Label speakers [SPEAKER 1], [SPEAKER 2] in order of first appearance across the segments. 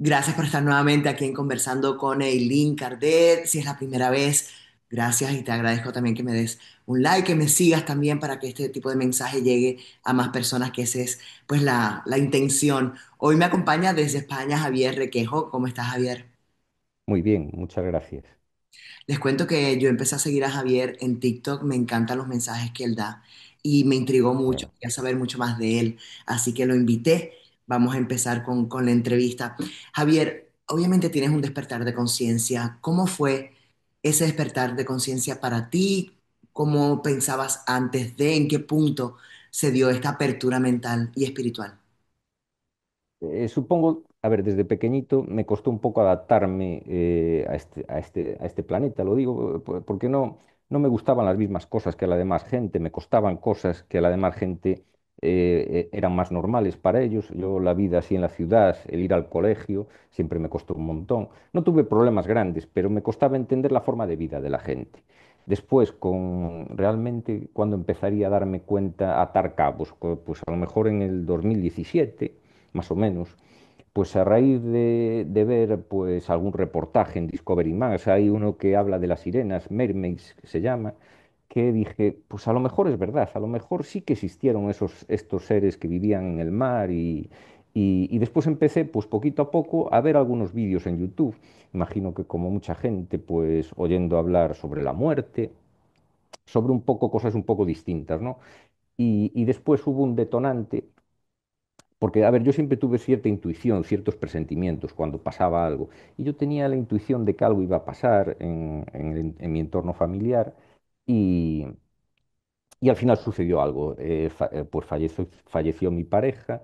[SPEAKER 1] Gracias por estar nuevamente aquí en Conversando con Eileen Cardet. Si es la primera vez, gracias y te agradezco también que me des un like, que me sigas también para que este tipo de mensaje llegue a más personas, que esa es pues la intención. Hoy me acompaña desde España Javier Requejo. ¿Cómo estás, Javier?
[SPEAKER 2] Muy bien, muchas gracias.
[SPEAKER 1] Les cuento que yo empecé a seguir a Javier en TikTok, me encantan los mensajes que él da y me intrigó mucho,
[SPEAKER 2] Bueno,
[SPEAKER 1] quería saber mucho más de él, así que lo invité. Vamos a empezar con la entrevista. Javier, obviamente tienes un despertar de conciencia. ¿Cómo fue ese despertar de conciencia para ti? ¿Cómo pensabas antes de, en qué punto se dio esta apertura mental y espiritual?
[SPEAKER 2] supongo, a ver, desde pequeñito me costó un poco adaptarme a este planeta, lo digo, porque no me gustaban las mismas cosas que a la demás gente, me costaban cosas que a la demás gente eran más normales para ellos. Yo la vida así en la ciudad, el ir al colegio, siempre me costó un montón. No tuve problemas grandes, pero me costaba entender la forma de vida de la gente. Después, realmente cuando empezaría a darme cuenta, a atar cabos, pues a lo mejor en el 2017 más o menos, pues a raíz de ver pues algún reportaje en Discovery Más, hay uno que habla de las sirenas, Mermaids que se llama, que dije, pues a lo mejor es verdad, a lo mejor sí que existieron estos seres que vivían en el mar y después empecé pues poquito a poco a ver algunos vídeos en YouTube. Imagino que como mucha gente pues oyendo hablar sobre la muerte, sobre un poco cosas un poco distintas, ¿no? Y después hubo un detonante porque, a ver, yo siempre tuve cierta intuición, ciertos presentimientos cuando pasaba algo. Y yo tenía la intuición de que algo iba a pasar en mi entorno familiar y, y al final sucedió algo. Pues falleció mi pareja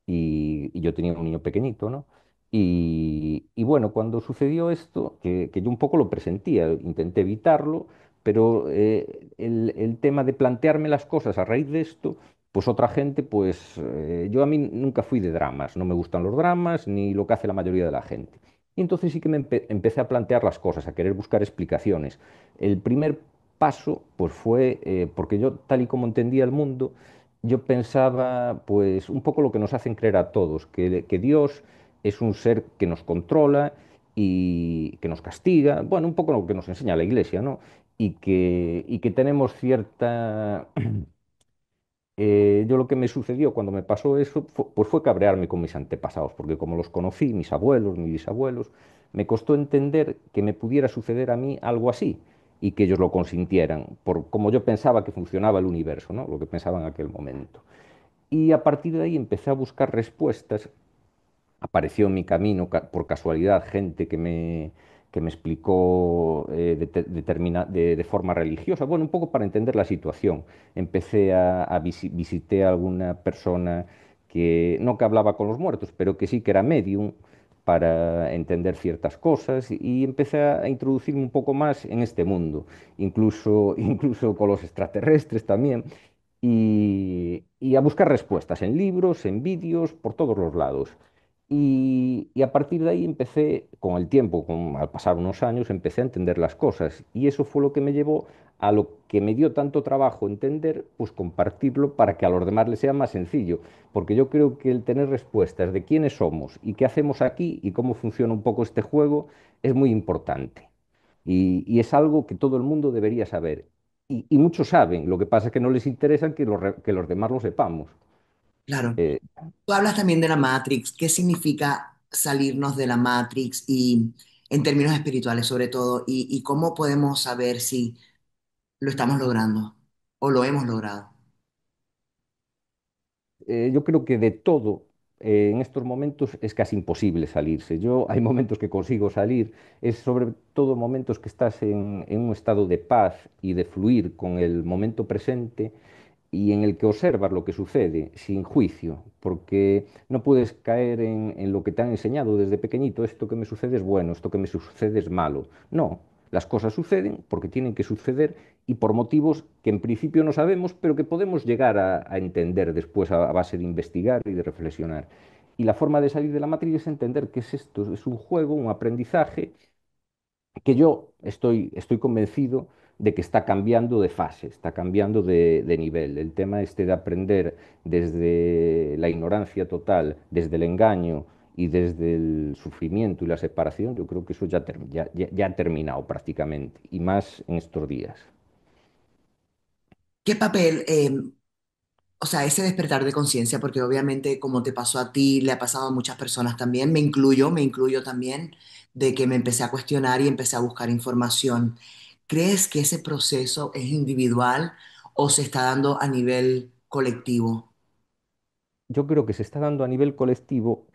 [SPEAKER 2] y yo tenía un niño pequeñito, ¿no? Y bueno, cuando sucedió esto, que yo un poco lo presentía, intenté evitarlo, pero el tema de plantearme las cosas a raíz de esto, pues otra gente, pues yo a mí nunca fui de dramas, no me gustan los dramas ni lo que hace la mayoría de la gente. Y entonces sí que empecé a plantear las cosas, a querer buscar explicaciones. El primer paso, pues fue, porque yo tal y como entendía el mundo, yo pensaba, pues, un poco lo que nos hacen creer a todos, que Dios es un ser que nos controla y que nos castiga, bueno, un poco lo que nos enseña la Iglesia, ¿no? Y que tenemos cierta... yo lo que me sucedió cuando me pasó eso, pues fue cabrearme con mis antepasados, porque como los conocí, mis abuelos, mis bisabuelos, me costó entender que me pudiera suceder a mí algo así y que ellos lo consintieran, por como yo pensaba que funcionaba el universo, ¿no? Lo que pensaba en aquel momento. Y a partir de ahí empecé a buscar respuestas. Apareció en mi camino por casualidad gente que me explicó de forma religiosa, bueno, un poco para entender la situación. Visité a alguna persona que no que hablaba con los muertos, pero que sí que era medium para entender ciertas cosas y empecé a introducirme un poco más en este mundo, incluso con los extraterrestres también y a buscar respuestas en libros, en vídeos, por todos los lados. Y a partir de ahí empecé, con el tiempo, al pasar unos años, empecé a entender las cosas. Y eso fue lo que me llevó a lo que me dio tanto trabajo entender, pues compartirlo para que a los demás les sea más sencillo. Porque yo creo que el tener respuestas de quiénes somos y qué hacemos aquí y cómo funciona un poco este juego es muy importante. Y es algo que todo el mundo debería saber. Y muchos saben, lo que pasa es que no les interesa que los demás lo sepamos.
[SPEAKER 1] Claro.
[SPEAKER 2] Eh,
[SPEAKER 1] Tú hablas también de la Matrix. ¿Qué significa salirnos de la Matrix y en términos espirituales sobre todo? Y cómo podemos saber si lo estamos logrando o lo hemos logrado?
[SPEAKER 2] yo creo que de todo, en estos momentos es casi imposible salirse. Yo hay momentos que consigo salir, es sobre todo momentos que estás en un estado de paz y de fluir con el momento presente y en el que observas lo que sucede sin juicio, porque no puedes caer en lo que te han enseñado desde pequeñito, esto que me sucede es bueno, esto que me sucede es malo. No, las cosas suceden porque tienen que suceder y por motivos que en principio no sabemos, pero que podemos llegar a entender después a base de investigar y de reflexionar. Y la forma de salir de la matriz es entender que es esto, es un juego, un aprendizaje que yo estoy convencido de que está cambiando de fase, está cambiando de nivel. El tema este de aprender desde la ignorancia total, desde el engaño y desde el sufrimiento y la separación, yo creo que eso ya ha terminado prácticamente, y más en estos días.
[SPEAKER 1] ¿Qué papel, o sea, ese despertar de conciencia, porque obviamente como te pasó a ti, le ha pasado a muchas personas también, me incluyo también, de que me empecé a cuestionar y empecé a buscar información. ¿Crees que ese proceso es individual o se está dando a nivel colectivo?
[SPEAKER 2] Yo creo que se está dando a nivel colectivo,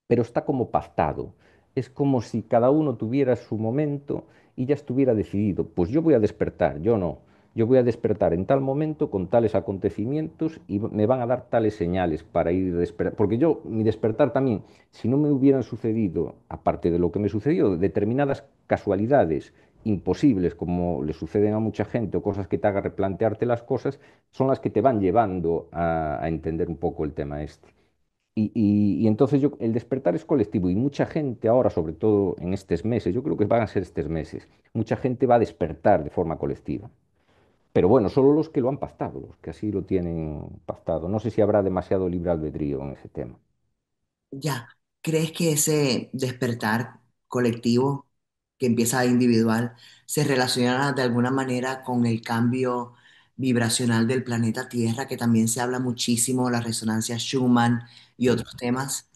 [SPEAKER 2] pero está como pactado. Es como si cada uno tuviera su momento y ya estuviera decidido. Pues yo voy a despertar, yo no. Yo voy a despertar en tal momento con tales acontecimientos y me van a dar tales señales para ir despertar. Porque yo, mi despertar también, si no me hubieran sucedido, aparte de lo que me sucedió, determinadas casualidades imposibles, como le suceden a mucha gente, o cosas que te hagan replantearte las cosas, son las que te van llevando a entender un poco el tema este. Y entonces el despertar es colectivo y mucha gente ahora, sobre todo en estos meses, yo creo que van a ser estos meses, mucha gente va a despertar de forma colectiva. Pero bueno, solo los que lo han pactado, los que así lo tienen pactado. No sé si habrá demasiado libre albedrío en ese tema.
[SPEAKER 1] Ya, ¿crees que ese despertar colectivo que empieza individual se relaciona de alguna manera con el cambio vibracional del planeta Tierra, que también se habla muchísimo, la resonancia Schumann y
[SPEAKER 2] Sí.
[SPEAKER 1] otros temas?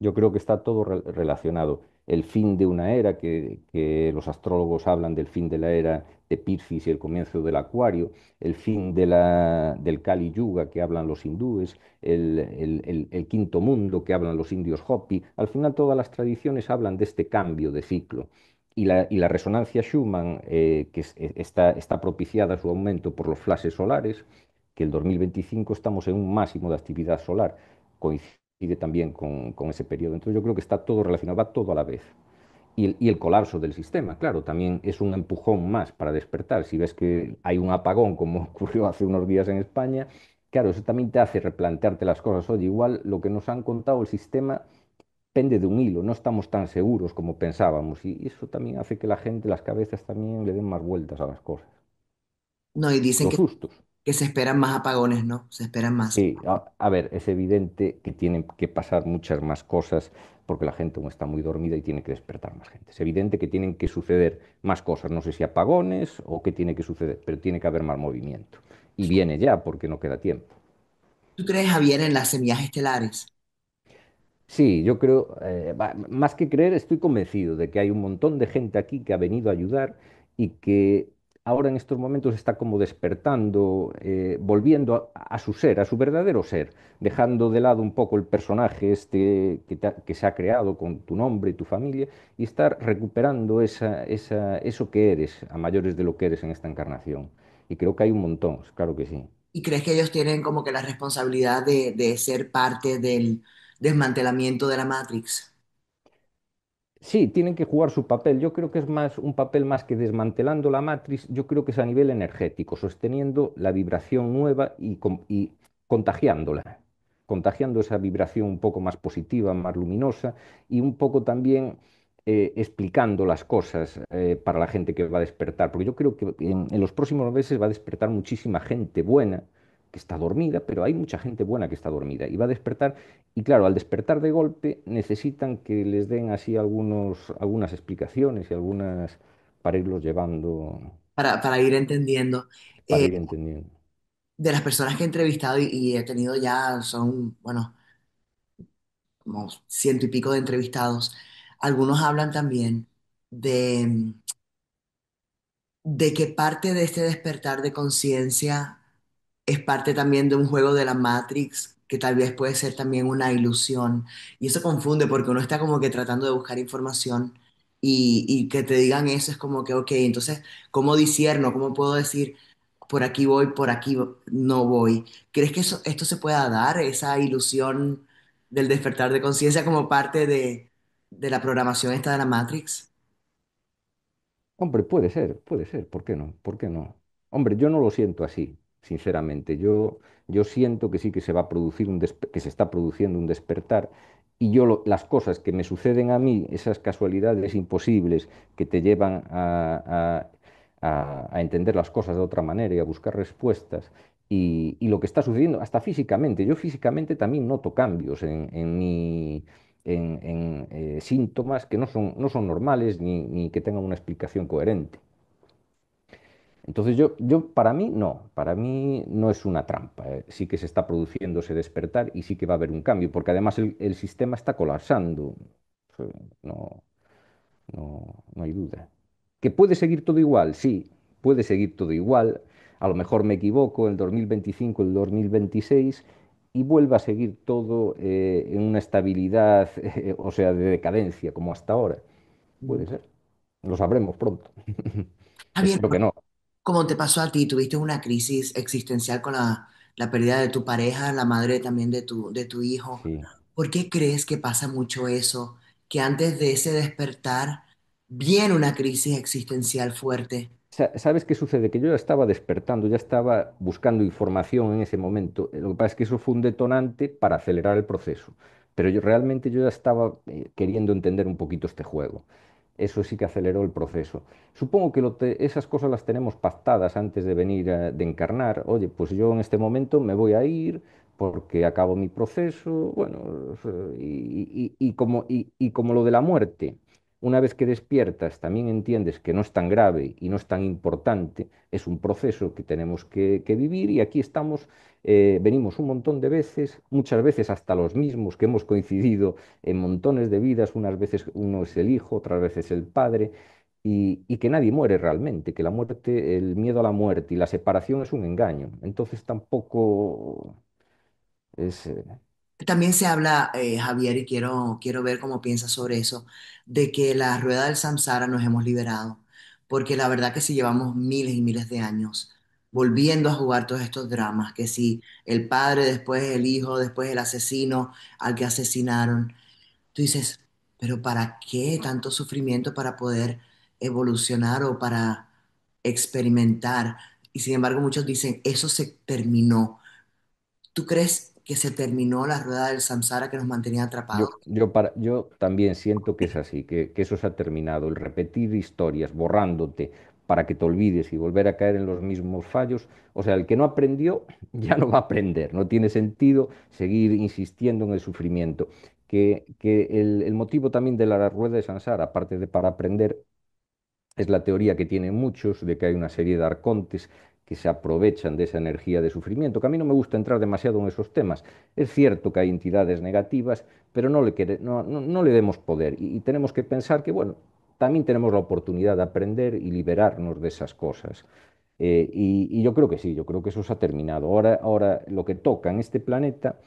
[SPEAKER 2] Yo creo que está todo relacionado. El fin de una era, que los astrólogos hablan del fin de la era de Piscis y el comienzo del Acuario, el fin del Kali Yuga, que hablan los hindúes, el quinto mundo, que hablan los indios Hopi. Al final todas las tradiciones hablan de este cambio de ciclo. Y la resonancia Schumann, está propiciada su aumento por los flashes solares, que el 2025 estamos en un máximo de actividad solar coincide también con ese periodo. Entonces yo creo que está todo relacionado, va todo a la vez. Y el colapso del sistema, claro, también es un empujón más para despertar. Si ves que hay un apagón, como ocurrió hace unos días en España, claro, eso también te hace replantearte las cosas. Oye, igual lo que nos han contado el sistema pende de un hilo, no estamos tan seguros como pensábamos. Y eso también hace que la gente, las cabezas también le den más vueltas a las cosas.
[SPEAKER 1] No, y dicen
[SPEAKER 2] Los sustos.
[SPEAKER 1] que se esperan más apagones, ¿no? Se esperan más.
[SPEAKER 2] Sí, a ver, es evidente que tienen que pasar muchas más cosas porque la gente aún está muy dormida y tiene que despertar más gente. Es evidente que tienen que suceder más cosas, no sé si apagones o qué tiene que suceder, pero tiene que haber más movimiento. Y viene ya porque no queda tiempo.
[SPEAKER 1] ¿Tú crees, Javier, en las semillas estelares?
[SPEAKER 2] Sí, yo creo, más que creer, estoy convencido de que hay un montón de gente aquí que ha venido a ayudar y que ahora en estos momentos está como despertando, volviendo a su ser, a su verdadero ser, dejando de lado un poco el personaje este que se ha creado con tu nombre y tu familia y estar recuperando eso que eres, a mayores de lo que eres en esta encarnación. Y creo que hay un montón, claro que sí.
[SPEAKER 1] ¿Y crees que ellos tienen como que la responsabilidad de ser parte del desmantelamiento de la Matrix?
[SPEAKER 2] Sí, tienen que jugar su papel. Yo creo que es más un papel más que desmantelando la matriz, yo creo que es a nivel energético, sosteniendo la vibración nueva y contagiándola, contagiando esa vibración un poco más positiva, más luminosa y un poco también explicando las cosas para la gente que va a despertar, porque yo creo que en los próximos meses va a despertar muchísima gente buena que está dormida, pero hay mucha gente buena que está dormida y va a despertar y claro, al despertar de golpe necesitan que les den así algunas explicaciones y algunas para irlos llevando,
[SPEAKER 1] Para ir entendiendo.
[SPEAKER 2] para
[SPEAKER 1] Eh,
[SPEAKER 2] ir entendiendo.
[SPEAKER 1] de las personas que he entrevistado y he tenido ya, son, bueno, como ciento y pico de entrevistados, algunos hablan también de, de que parte de este despertar de conciencia es parte también de un juego de la Matrix, que tal vez puede ser también una ilusión. Y eso confunde porque uno está como que tratando de buscar información y que te digan eso es como que, ok, entonces, ¿cómo discierno? ¿Cómo puedo decir, por aquí voy, por aquí no voy? ¿Crees que esto se pueda dar, esa ilusión del despertar de conciencia como parte de la programación esta de la Matrix?
[SPEAKER 2] Hombre, puede ser, ¿por qué no? ¿Por qué no? Hombre, yo no lo siento así, sinceramente. Yo siento que sí que se va a producir que se está produciendo un despertar y las cosas que me suceden a mí, esas casualidades imposibles que te llevan a entender las cosas de otra manera y a buscar respuestas y lo que está sucediendo, hasta físicamente. Yo físicamente también noto cambios en mí síntomas que no son normales ni que tengan una explicación coherente. Entonces para mí no es una trampa. Sí que se está produciendo ese despertar y sí que va a haber un cambio, porque además el sistema está colapsando. Eh, No, no hay duda. ¿Que puede seguir todo igual? Sí, puede seguir todo igual. A lo mejor me equivoco en el 2025, el 2026 y vuelva a seguir todo en una estabilidad, o sea, de decadencia como hasta ahora. Puede ser. Lo sabremos pronto.
[SPEAKER 1] Javier,
[SPEAKER 2] Espero que no.
[SPEAKER 1] ¿cómo te pasó a ti? ¿Tuviste una crisis existencial con la pérdida de tu pareja, la madre también de tu hijo?
[SPEAKER 2] Sí.
[SPEAKER 1] ¿Por qué crees que pasa mucho eso? Que antes de ese despertar viene una crisis existencial fuerte.
[SPEAKER 2] ¿Sabes qué sucede? Que yo ya estaba despertando, ya estaba buscando información en ese momento. Lo que pasa es que eso fue un detonante para acelerar el proceso. Pero yo ya estaba queriendo entender un poquito este juego. Eso sí que aceleró el proceso. Supongo que esas cosas las tenemos pactadas antes de venir de encarnar. Oye, pues yo en este momento me voy a ir porque acabo mi proceso. Bueno, y como lo de la muerte. Una vez que despiertas, también entiendes que no es tan grave y no es tan importante, es un proceso que tenemos que vivir y aquí estamos, venimos un montón de veces, muchas veces hasta los mismos que hemos coincidido en montones de vidas, unas veces uno es el hijo, otras veces el padre, y que nadie muere realmente, que la muerte, el miedo a la muerte y la separación es un engaño. Entonces tampoco es...
[SPEAKER 1] También se habla, Javier, y quiero ver cómo piensas sobre eso, de que la rueda del samsara nos hemos liberado, porque la verdad que si llevamos miles y miles de años volviendo a jugar todos estos dramas, que si el padre, después el hijo, después el asesino al que asesinaron, tú dices, pero ¿para qué tanto sufrimiento para poder evolucionar o para experimentar? Y sin embargo muchos dicen, eso se terminó. ¿Tú crees que se terminó la rueda del samsara que nos mantenía atrapados?
[SPEAKER 2] Yo también siento que es así, que eso se ha terminado. El repetir historias, borrándote para que te olvides y volver a caer en los mismos fallos. O sea, el que no aprendió ya no va a aprender. No tiene sentido seguir insistiendo en el sufrimiento. Que el motivo también de la rueda de Sansara, aparte de para aprender, es la teoría que tienen muchos de que hay una serie de arcontes que se aprovechan de esa energía de sufrimiento, que a mí no me gusta entrar demasiado en esos temas. Es cierto que hay entidades negativas, pero no le demos poder y tenemos que pensar que, bueno, también tenemos la oportunidad de aprender y liberarnos de esas cosas. Y yo creo que sí, yo creo que eso se ha terminado. Ahora lo que toca en este planeta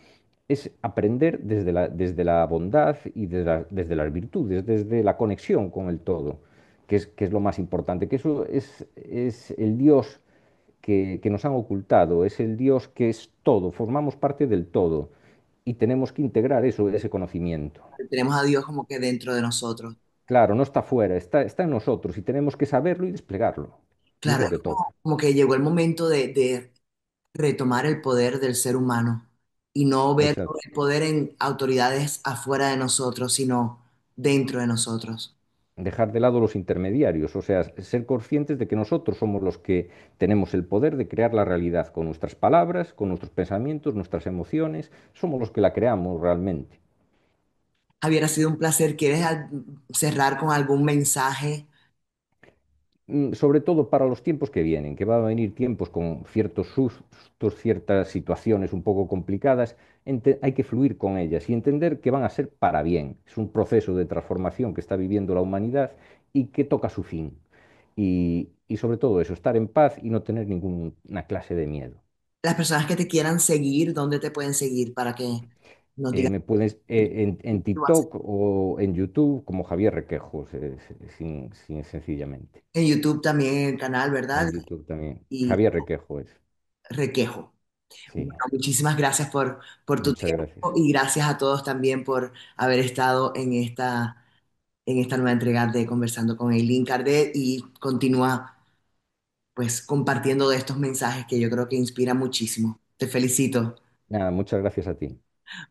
[SPEAKER 2] es aprender desde la bondad y desde las virtudes, desde la conexión con el todo, que es lo más importante, que eso es el Dios que nos han ocultado, es el Dios que es todo, formamos parte del todo y tenemos que integrar eso, ese conocimiento.
[SPEAKER 1] Tenemos a Dios como que dentro de nosotros.
[SPEAKER 2] Claro, no está fuera, está en nosotros y tenemos que saberlo y desplegarlo. Y es
[SPEAKER 1] Claro,
[SPEAKER 2] lo
[SPEAKER 1] es
[SPEAKER 2] que toca.
[SPEAKER 1] como que llegó el momento de retomar el poder del ser humano y no ver
[SPEAKER 2] Exacto.
[SPEAKER 1] el poder en autoridades afuera de nosotros, sino dentro de nosotros.
[SPEAKER 2] Dejar de lado los intermediarios, o sea, ser conscientes de que nosotros somos los que tenemos el poder de crear la realidad con nuestras palabras, con nuestros pensamientos, nuestras emociones, somos los que la creamos realmente.
[SPEAKER 1] Javier, ha sido un placer. ¿Quieres cerrar con algún mensaje?
[SPEAKER 2] Sobre todo para los tiempos que vienen, que van a venir tiempos con ciertos sustos, ciertas situaciones un poco complicadas, hay que fluir con ellas y entender que van a ser para bien. Es un proceso de transformación que está viviendo la humanidad y que toca su fin. Y sobre todo eso, estar en paz y no tener ninguna clase de miedo.
[SPEAKER 1] Las personas que te quieran seguir, ¿dónde te pueden seguir para que nos digas
[SPEAKER 2] Me puedes en
[SPEAKER 1] qué tú haces?
[SPEAKER 2] TikTok o en YouTube como Javier Requejos, sencillamente.
[SPEAKER 1] En YouTube también el canal, ¿verdad?
[SPEAKER 2] En YouTube también.
[SPEAKER 1] Y
[SPEAKER 2] Javier Requejo es.
[SPEAKER 1] Requejo. Bueno,
[SPEAKER 2] Sí,
[SPEAKER 1] muchísimas gracias por tu
[SPEAKER 2] muchas
[SPEAKER 1] tiempo
[SPEAKER 2] gracias.
[SPEAKER 1] y gracias a todos también por haber estado en esta nueva entrega de Conversando con Eileen Cardet y continúa pues compartiendo de estos mensajes que yo creo que inspiran muchísimo. Te felicito.
[SPEAKER 2] Nada, muchas gracias a ti.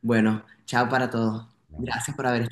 [SPEAKER 1] Bueno, chao para todos.
[SPEAKER 2] Nada.
[SPEAKER 1] Gracias por haber